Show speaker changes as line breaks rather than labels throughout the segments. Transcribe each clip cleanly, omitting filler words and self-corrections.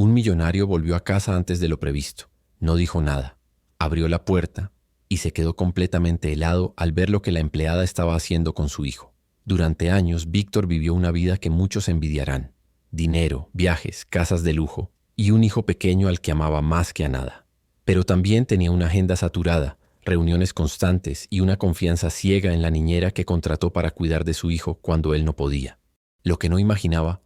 Un millonario volvió a casa antes de lo previsto. No dijo nada. Abrió la puerta y se quedó completamente helado al ver lo que la empleada estaba haciendo con su hijo. Durante años, Víctor vivió una vida que muchos envidiarán. Dinero, viajes, casas de lujo y un hijo pequeño al que amaba más que a nada. Pero también tenía una agenda saturada, reuniones constantes y una confianza ciega en la niñera que contrató para cuidar de su hijo cuando él no podía. Lo que no imaginaba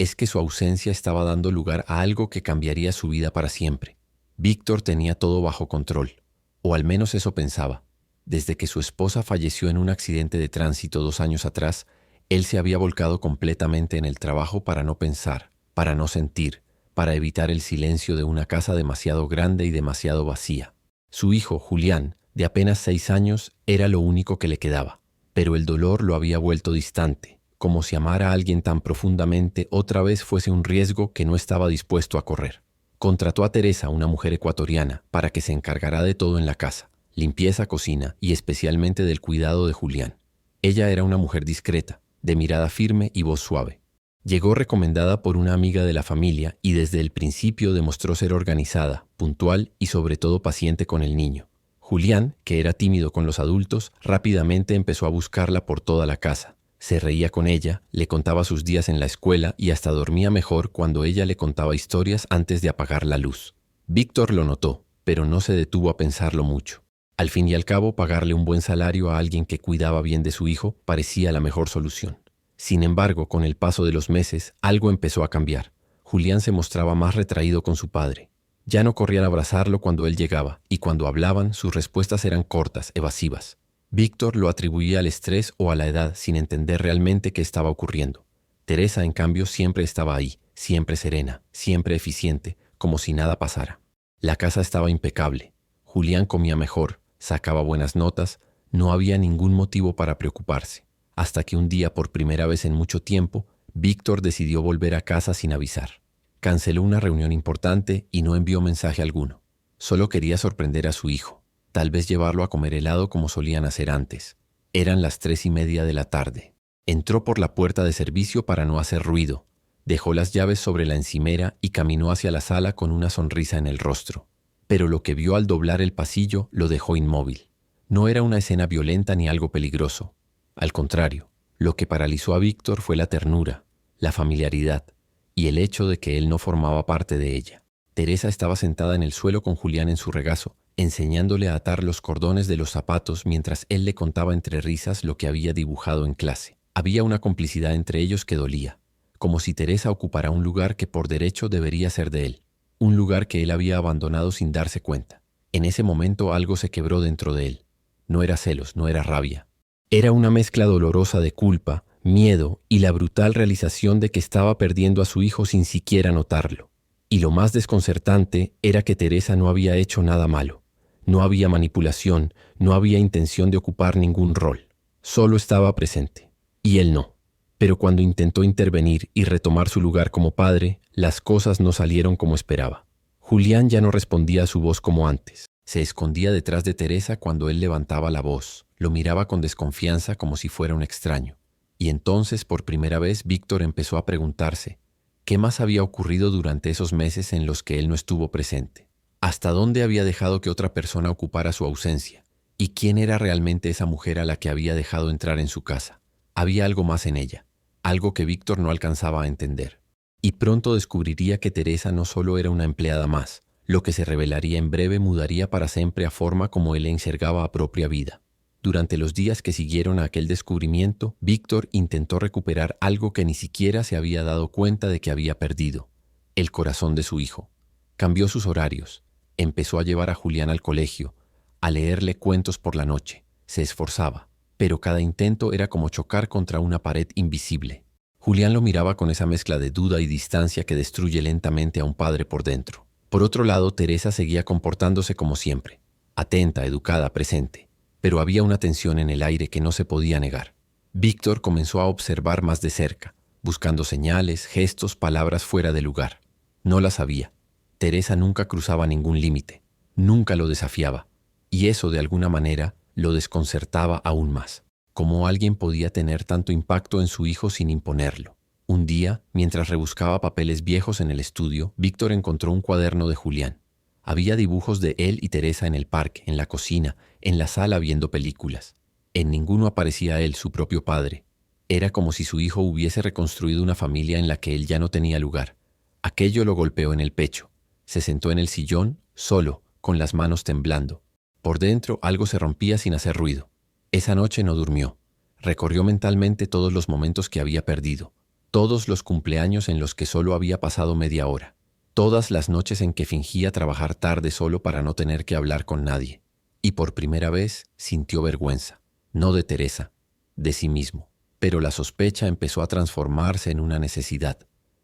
es que su ausencia estaba dando lugar a algo que cambiaría su vida para siempre. Víctor tenía todo bajo control, o al menos eso pensaba. Desde que su esposa falleció en un accidente de tránsito 2 años atrás, él se había volcado completamente en el trabajo para no pensar, para no sentir, para evitar el silencio de una casa demasiado grande y demasiado vacía. Su hijo, Julián, de apenas 6 años, era lo único que le quedaba, pero el dolor lo había vuelto distante, como si amar a alguien tan profundamente otra vez fuese un riesgo que no estaba dispuesto a correr. Contrató a Teresa, una mujer ecuatoriana, para que se encargara de todo en la casa, limpieza, cocina y especialmente del cuidado de Julián. Ella era una mujer discreta, de mirada firme y voz suave. Llegó recomendada por una amiga de la familia y desde el principio demostró ser organizada, puntual y sobre todo paciente con el niño. Julián, que era tímido con los adultos, rápidamente empezó a buscarla por toda la casa. Se reía con ella, le contaba sus días en la escuela y hasta dormía mejor cuando ella le contaba historias antes de apagar la luz. Víctor lo notó, pero no se detuvo a pensarlo mucho. Al fin y al cabo, pagarle un buen salario a alguien que cuidaba bien de su hijo parecía la mejor solución. Sin embargo, con el paso de los meses, algo empezó a cambiar. Julián se mostraba más retraído con su padre. Ya no corría a abrazarlo cuando él llegaba, y cuando hablaban, sus respuestas eran cortas, evasivas. Víctor lo atribuía al estrés o a la edad sin entender realmente qué estaba ocurriendo. Teresa, en cambio, siempre estaba ahí, siempre serena, siempre eficiente, como si nada pasara. La casa estaba impecable. Julián comía mejor, sacaba buenas notas, no había ningún motivo para preocuparse. Hasta que un día, por primera vez en mucho tiempo, Víctor decidió volver a casa sin avisar. Canceló una reunión importante y no envió mensaje alguno. Solo quería sorprender a su hijo. Tal vez llevarlo a comer helado como solían hacer antes. Eran las 3:30 de la tarde. Entró por la puerta de servicio para no hacer ruido. Dejó las llaves sobre la encimera y caminó hacia la sala con una sonrisa en el rostro. Pero lo que vio al doblar el pasillo lo dejó inmóvil. No era una escena violenta ni algo peligroso. Al contrario, lo que paralizó a Víctor fue la ternura, la familiaridad y el hecho de que él no formaba parte de ella. Teresa estaba sentada en el suelo con Julián en su regazo, enseñándole a atar los cordones de los zapatos mientras él le contaba entre risas lo que había dibujado en clase. Había una complicidad entre ellos que dolía, como si Teresa ocupara un lugar que por derecho debería ser de él, un lugar que él había abandonado sin darse cuenta. En ese momento algo se quebró dentro de él. No era celos, no era rabia. Era una mezcla dolorosa de culpa, miedo y la brutal realización de que estaba perdiendo a su hijo sin siquiera notarlo. Y lo más desconcertante era que Teresa no había hecho nada malo. No había manipulación, no había intención de ocupar ningún rol. Solo estaba presente. Y él no. Pero cuando intentó intervenir y retomar su lugar como padre, las cosas no salieron como esperaba. Julián ya no respondía a su voz como antes. Se escondía detrás de Teresa cuando él levantaba la voz. Lo miraba con desconfianza como si fuera un extraño. Y entonces, por primera vez, Víctor empezó a preguntarse qué más había ocurrido durante esos meses en los que él no estuvo presente. ¿Hasta dónde había dejado que otra persona ocupara su ausencia? ¿Y quién era realmente esa mujer a la que había dejado entrar en su casa? Había algo más en ella, algo que Víctor no alcanzaba a entender. Y pronto descubriría que Teresa no solo era una empleada más. Lo que se revelaría en breve mudaría para siempre a forma como él enxergaba a propia vida. Durante los días que siguieron a aquel descubrimiento, Víctor intentó recuperar algo que ni siquiera se había dado cuenta de que había perdido: el corazón de su hijo. Cambió sus horarios, empezó a llevar a Julián al colegio, a leerle cuentos por la noche. Se esforzaba, pero cada intento era como chocar contra una pared invisible. Julián lo miraba con esa mezcla de duda y distancia que destruye lentamente a un padre por dentro. Por otro lado, Teresa seguía comportándose como siempre, atenta, educada, presente. Pero había una tensión en el aire que no se podía negar. Víctor comenzó a observar más de cerca, buscando señales, gestos, palabras fuera de lugar. No las había. Teresa nunca cruzaba ningún límite, nunca lo desafiaba, y eso de alguna manera lo desconcertaba aún más. ¿Cómo alguien podía tener tanto impacto en su hijo sin imponerlo? Un día, mientras rebuscaba papeles viejos en el estudio, Víctor encontró un cuaderno de Julián. Había dibujos de él y Teresa en el parque, en la cocina, en la sala viendo películas. En ninguno aparecía él, su propio padre. Era como si su hijo hubiese reconstruido una familia en la que él ya no tenía lugar. Aquello lo golpeó en el pecho. Se sentó en el sillón, solo, con las manos temblando. Por dentro algo se rompía sin hacer ruido. Esa noche no durmió. Recorrió mentalmente todos los momentos que había perdido. Todos los cumpleaños en los que solo había pasado media hora. Todas las noches en que fingía trabajar tarde solo para no tener que hablar con nadie. Y por primera vez sintió vergüenza. No de Teresa, de sí mismo. Pero la sospecha empezó a transformarse en una necesidad.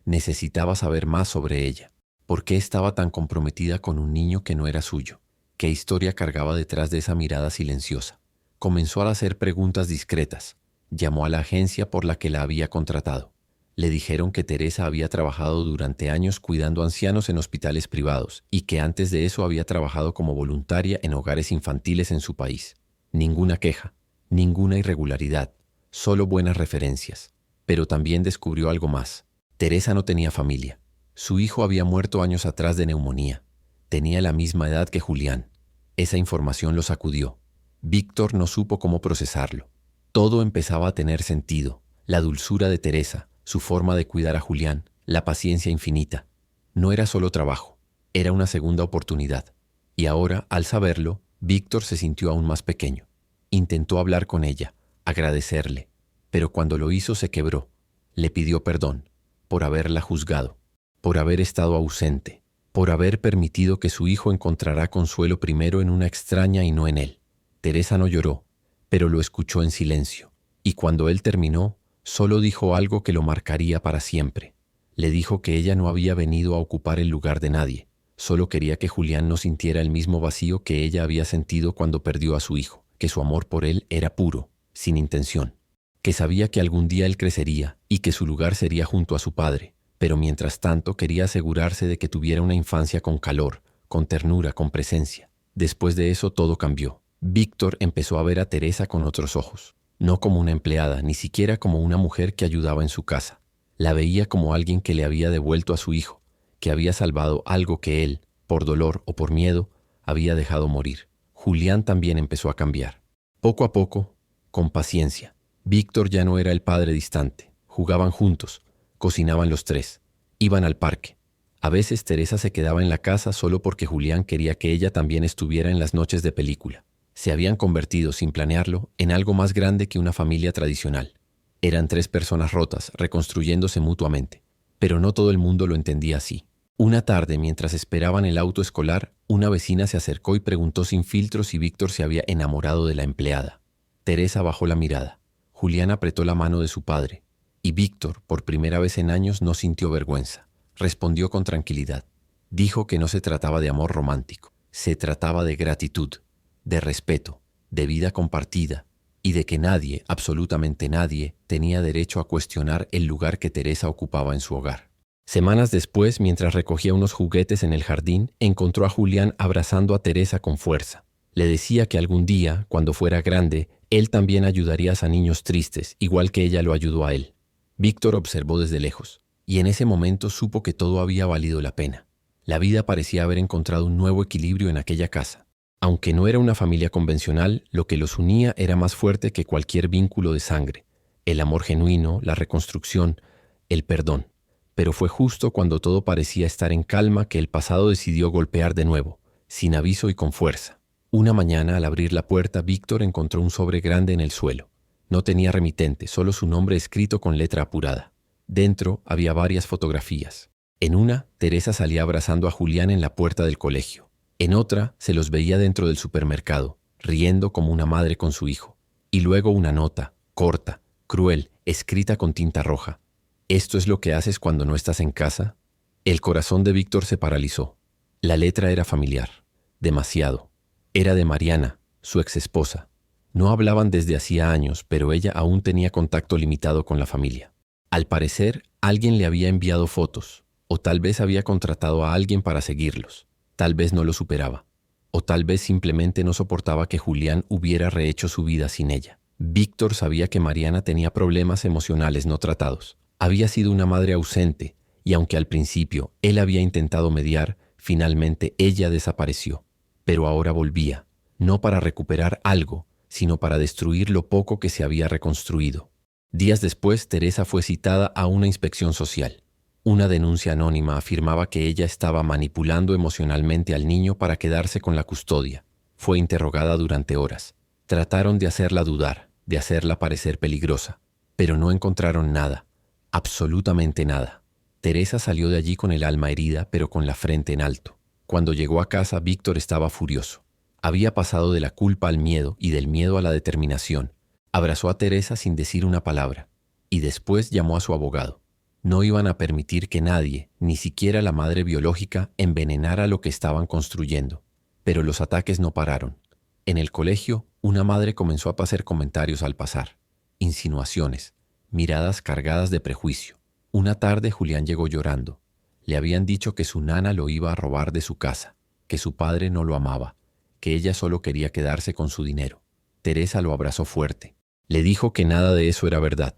Necesitaba saber más sobre ella. ¿Por qué estaba tan comprometida con un niño que no era suyo? ¿Qué historia cargaba detrás de esa mirada silenciosa? Comenzó a hacer preguntas discretas. Llamó a la agencia por la que la había contratado. Le dijeron que Teresa había trabajado durante años cuidando ancianos en hospitales privados y que antes de eso había trabajado como voluntaria en hogares infantiles en su país. Ninguna queja, ninguna irregularidad, solo buenas referencias. Pero también descubrió algo más. Teresa no tenía familia. Su hijo había muerto años atrás de neumonía. Tenía la misma edad que Julián. Esa información lo sacudió. Víctor no supo cómo procesarlo. Todo empezaba a tener sentido. La dulzura de Teresa, su forma de cuidar a Julián, la paciencia infinita. No era solo trabajo, era una segunda oportunidad. Y ahora, al saberlo, Víctor se sintió aún más pequeño. Intentó hablar con ella, agradecerle, pero cuando lo hizo se quebró. Le pidió perdón por haberla juzgado, por haber estado ausente, por haber permitido que su hijo encontrara consuelo primero en una extraña y no en él. Teresa no lloró, pero lo escuchó en silencio, y cuando él terminó, solo dijo algo que lo marcaría para siempre. Le dijo que ella no había venido a ocupar el lugar de nadie, solo quería que Julián no sintiera el mismo vacío que ella había sentido cuando perdió a su hijo, que su amor por él era puro, sin intención, que sabía que algún día él crecería y que su lugar sería junto a su padre, pero mientras tanto quería asegurarse de que tuviera una infancia con calor, con ternura, con presencia. Después de eso todo cambió. Víctor empezó a ver a Teresa con otros ojos. No como una empleada, ni siquiera como una mujer que ayudaba en su casa. La veía como alguien que le había devuelto a su hijo, que había salvado algo que él, por dolor o por miedo, había dejado morir. Julián también empezó a cambiar. Poco a poco, con paciencia. Víctor ya no era el padre distante. Jugaban juntos, cocinaban los tres, iban al parque. A veces Teresa se quedaba en la casa solo porque Julián quería que ella también estuviera en las noches de película. Se habían convertido, sin planearlo, en algo más grande que una familia tradicional. Eran tres personas rotas, reconstruyéndose mutuamente. Pero no todo el mundo lo entendía así. Una tarde, mientras esperaban el auto escolar, una vecina se acercó y preguntó sin filtros si Víctor se había enamorado de la empleada. Teresa bajó la mirada. Julián apretó la mano de su padre. Y Víctor, por primera vez en años, no sintió vergüenza. Respondió con tranquilidad. Dijo que no se trataba de amor romántico. Se trataba de gratitud, de respeto, de vida compartida, y de que nadie, absolutamente nadie, tenía derecho a cuestionar el lugar que Teresa ocupaba en su hogar. Semanas después, mientras recogía unos juguetes en el jardín, encontró a Julián abrazando a Teresa con fuerza. Le decía que algún día, cuando fuera grande, él también ayudaría a niños tristes, igual que ella lo ayudó a él. Víctor observó desde lejos, y en ese momento supo que todo había valido la pena. La vida parecía haber encontrado un nuevo equilibrio en aquella casa. Aunque no era una familia convencional, lo que los unía era más fuerte que cualquier vínculo de sangre. El amor genuino, la reconstrucción, el perdón. Pero fue justo cuando todo parecía estar en calma que el pasado decidió golpear de nuevo, sin aviso y con fuerza. Una mañana, al abrir la puerta, Víctor encontró un sobre grande en el suelo. No tenía remitente, solo su nombre escrito con letra apurada. Dentro había varias fotografías. En una, Teresa salía abrazando a Julián en la puerta del colegio. En otra, se los veía dentro del supermercado, riendo como una madre con su hijo. Y luego una nota, corta, cruel, escrita con tinta roja. ¿Esto es lo que haces cuando no estás en casa? El corazón de Víctor se paralizó. La letra era familiar. Demasiado. Era de Mariana, su exesposa. No hablaban desde hacía años, pero ella aún tenía contacto limitado con la familia. Al parecer, alguien le había enviado fotos, o tal vez había contratado a alguien para seguirlos. Tal vez no lo superaba, o tal vez simplemente no soportaba que Julián hubiera rehecho su vida sin ella. Víctor sabía que Mariana tenía problemas emocionales no tratados. Había sido una madre ausente, y aunque al principio él había intentado mediar, finalmente ella desapareció. Pero ahora volvía, no para recuperar algo, sino para destruir lo poco que se había reconstruido. Días después, Teresa fue citada a una inspección social. Una denuncia anónima afirmaba que ella estaba manipulando emocionalmente al niño para quedarse con la custodia. Fue interrogada durante horas. Trataron de hacerla dudar, de hacerla parecer peligrosa, pero no encontraron nada, absolutamente nada. Teresa salió de allí con el alma herida, pero con la frente en alto. Cuando llegó a casa, Víctor estaba furioso. Había pasado de la culpa al miedo y del miedo a la determinación. Abrazó a Teresa sin decir una palabra, y después llamó a su abogado. No iban a permitir que nadie, ni siquiera la madre biológica, envenenara lo que estaban construyendo. Pero los ataques no pararon. En el colegio, una madre comenzó a hacer comentarios al pasar. Insinuaciones, miradas cargadas de prejuicio. Una tarde Julián llegó llorando. Le habían dicho que su nana lo iba a robar de su casa, que su padre no lo amaba, que ella solo quería quedarse con su dinero. Teresa lo abrazó fuerte. Le dijo que nada de eso era verdad,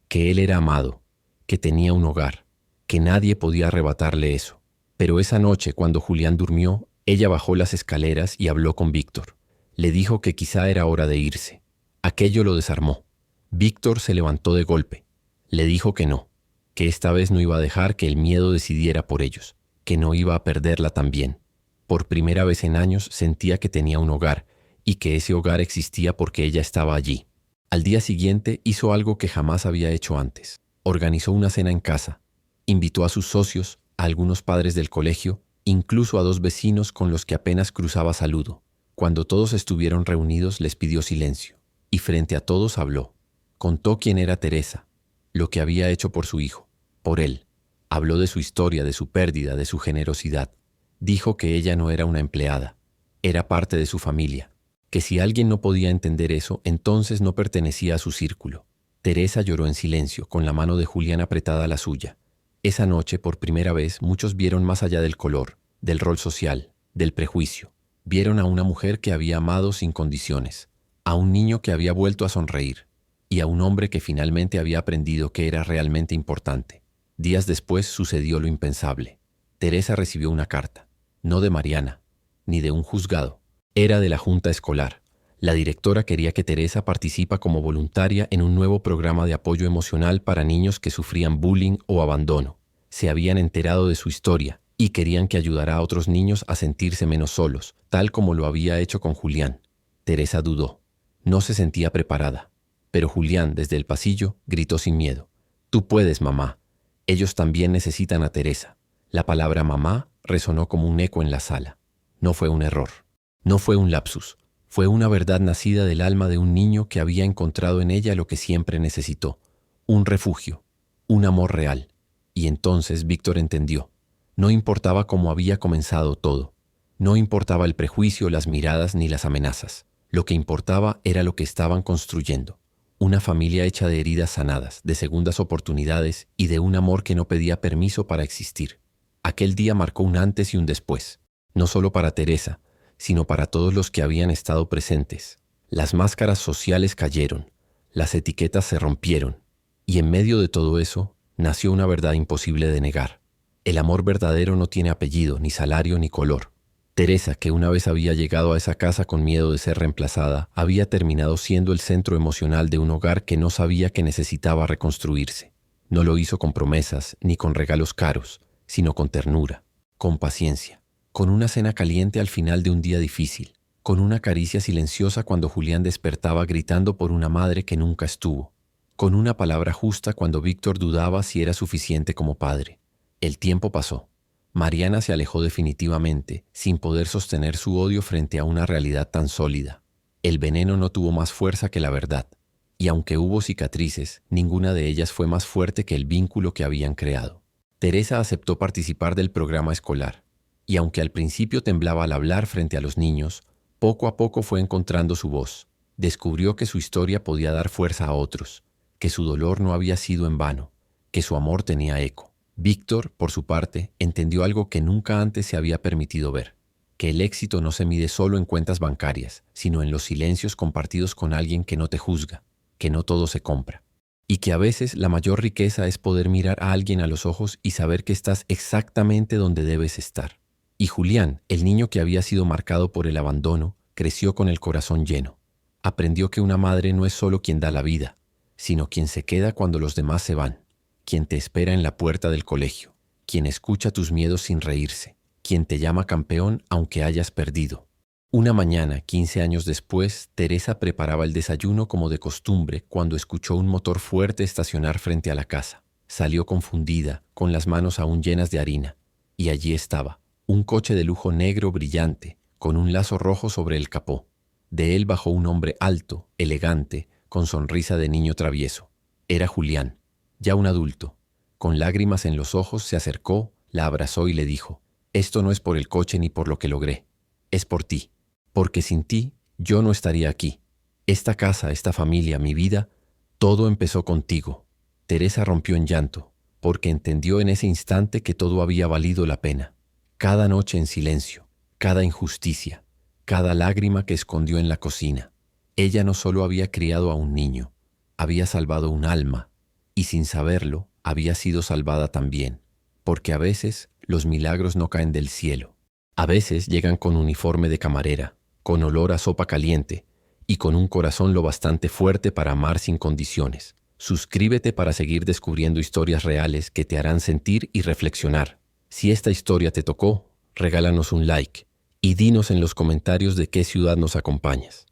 que él era amado, que tenía un hogar, que nadie podía arrebatarle eso. Pero esa noche, cuando Julián durmió, ella bajó las escaleras y habló con Víctor. Le dijo que quizá era hora de irse. Aquello lo desarmó. Víctor se levantó de golpe. Le dijo que no, que esta vez no iba a dejar que el miedo decidiera por ellos, que no iba a perderla también. Por primera vez en años sentía que tenía un hogar y que ese hogar existía porque ella estaba allí. Al día siguiente hizo algo que jamás había hecho antes. Organizó una cena en casa. Invitó a sus socios, a algunos padres del colegio, incluso a 2 vecinos con los que apenas cruzaba saludo. Cuando todos estuvieron reunidos les pidió silencio, y frente a todos habló. Contó quién era Teresa, lo que había hecho por su hijo, por él. Habló de su historia, de su pérdida, de su generosidad. Dijo que ella no era una empleada, era parte de su familia, que si alguien no podía entender eso, entonces no pertenecía a su círculo. Teresa lloró en silencio, con la mano de Julián apretada a la suya. Esa noche, por primera vez, muchos vieron más allá del color, del rol social, del prejuicio. Vieron a una mujer que había amado sin condiciones, a un niño que había vuelto a sonreír, y a un hombre que finalmente había aprendido que era realmente importante. Días después sucedió lo impensable. Teresa recibió una carta, no de Mariana, ni de un juzgado. Era de la junta escolar. La directora quería que Teresa participa como voluntaria en un nuevo programa de apoyo emocional para niños que sufrían bullying o abandono. Se habían enterado de su historia y querían que ayudara a otros niños a sentirse menos solos, tal como lo había hecho con Julián. Teresa dudó. No se sentía preparada. Pero Julián, desde el pasillo, gritó sin miedo. «Tú puedes, mamá. Ellos también necesitan a Teresa». La palabra mamá resonó como un eco en la sala. No fue un error. No fue un lapsus. Fue una verdad nacida del alma de un niño que había encontrado en ella lo que siempre necesitó. Un refugio. Un amor real. Y entonces Víctor entendió. No importaba cómo había comenzado todo. No importaba el prejuicio, las miradas ni las amenazas. Lo que importaba era lo que estaban construyendo. Una familia hecha de heridas sanadas, de segundas oportunidades y de un amor que no pedía permiso para existir. Aquel día marcó un antes y un después. No solo para Teresa, sino para todos los que habían estado presentes. Las máscaras sociales cayeron, las etiquetas se rompieron, y en medio de todo eso nació una verdad imposible de negar. El amor verdadero no tiene apellido, ni salario, ni color. Teresa, que una vez había llegado a esa casa con miedo de ser reemplazada, había terminado siendo el centro emocional de un hogar que no sabía que necesitaba reconstruirse. No lo hizo con promesas, ni con regalos caros, sino con ternura, con paciencia, con una cena caliente al final de un día difícil, con una caricia silenciosa cuando Julián despertaba gritando por una madre que nunca estuvo, con una palabra justa cuando Víctor dudaba si era suficiente como padre. El tiempo pasó. Mariana se alejó definitivamente, sin poder sostener su odio frente a una realidad tan sólida. El veneno no tuvo más fuerza que la verdad, y aunque hubo cicatrices, ninguna de ellas fue más fuerte que el vínculo que habían creado. Teresa aceptó participar del programa escolar, y aunque al principio temblaba al hablar frente a los niños, poco a poco fue encontrando su voz. Descubrió que su historia podía dar fuerza a otros, que su dolor no había sido en vano, que su amor tenía eco. Víctor, por su parte, entendió algo que nunca antes se había permitido ver, que el éxito no se mide solo en cuentas bancarias, sino en los silencios compartidos con alguien que no te juzga, que no todo se compra. y que a veces la mayor riqueza es poder mirar a alguien a los ojos y saber que estás exactamente donde debes estar. Y Julián, el niño que había sido marcado por el abandono, creció con el corazón lleno. Aprendió que una madre no es solo quien da la vida, sino quien se queda cuando los demás se van, quien te espera en la puerta del colegio, quien escucha tus miedos sin reírse, quien te llama campeón aunque hayas perdido. Una mañana, 15 años después, Teresa preparaba el desayuno como de costumbre cuando escuchó un motor fuerte estacionar frente a la casa. Salió confundida, con las manos aún llenas de harina, y allí estaba, un coche de lujo negro brillante, con un lazo rojo sobre el capó. De él bajó un hombre alto, elegante, con sonrisa de niño travieso. Era Julián, ya un adulto. Con lágrimas en los ojos se acercó, la abrazó y le dijo: «Esto no es por el coche ni por lo que logré, es por ti. Porque sin ti, yo no estaría aquí. Esta casa, esta familia, mi vida, todo empezó contigo». Teresa rompió en llanto, porque entendió en ese instante que todo había valido la pena. Cada noche en silencio, cada injusticia, cada lágrima que escondió en la cocina. Ella no solo había criado a un niño, había salvado un alma, y sin saberlo, había sido salvada también, porque a veces los milagros no caen del cielo. A veces llegan con uniforme de camarera, con olor a sopa caliente y con un corazón lo bastante fuerte para amar sin condiciones. Suscríbete para seguir descubriendo historias reales que te harán sentir y reflexionar. Si esta historia te tocó, regálanos un like y dinos en los comentarios de qué ciudad nos acompañas.